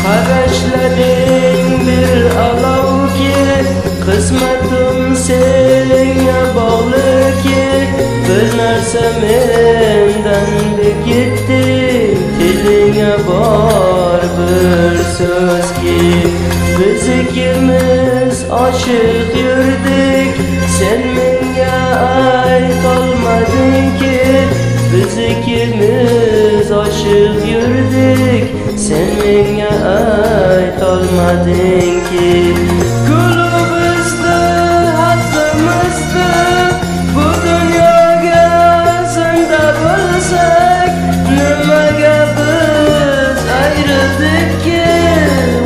qarashlaring bir alov ki, qismatim senga bog'liq ki, bir narsa mendan bekitdi, tilingga bor bir so'z ki, biz ikimiz oshiq yurdik, sen menga aytolmading ki, biz ikimiz oshiq yurdik, sen menga aytolmading ki, qulubimizda haqqimizda bu dunyoga zinda bo'lsak, nimaga biz ayrildik ki,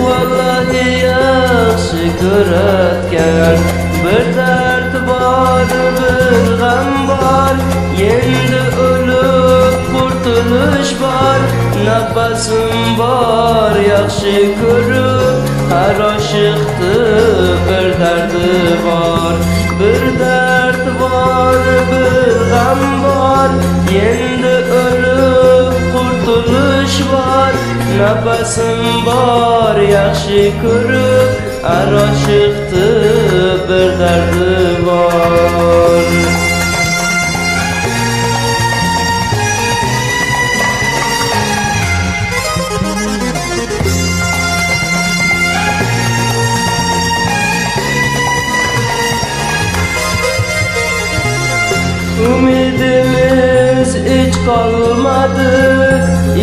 vallahi yaxshi ko'ratgan bir dard bor, bir g'am bor, endi o'lib qurtulish bor, nafasim bor yaxshi ko'rib, har oshiqni bir dardi bor, bir dard bor, bir g'am bor, endi o'lib qurtulish bor, nafasim bor yaxshi ko'rib, har oshiqni bir dardi bor. Umidimiz hiç kalmadı,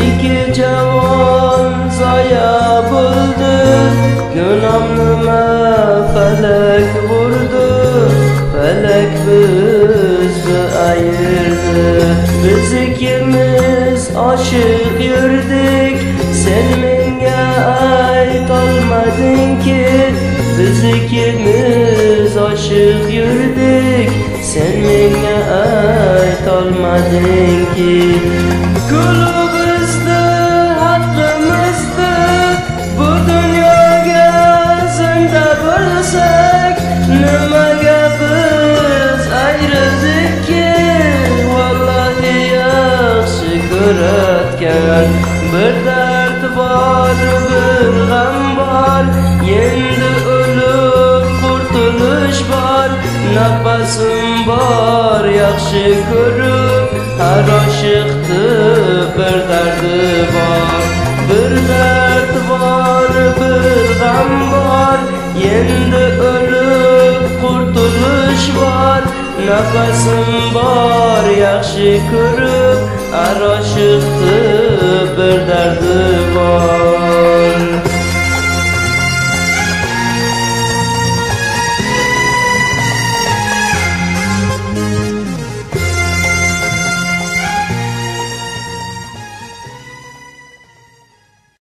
iki cavan zaya buldu, günahımı felek vurdu, felek bizi ayırdı, biz ikimiz aşık yürüdük, sen menga aytolmading ki, biz ikimiz aşık yürüdük, sen menga aytolmading ki, qulubimizda haqqimizda bu dunyoga zinda bo'lsak, nimaga biz ayrildik ki, vallahi yaxshi ko'ratgan bir dard bor, bir g'am bor, endi o'lib qurtulish bor, nafasim bor yaxshi ko'rib, har oshiqni bir dardi bor, bir dard bor, bir g'am bor, endi o'lib qurtulish bor, nafasim bor yaxshi ko'rib, har oshiqni bir dardi bor.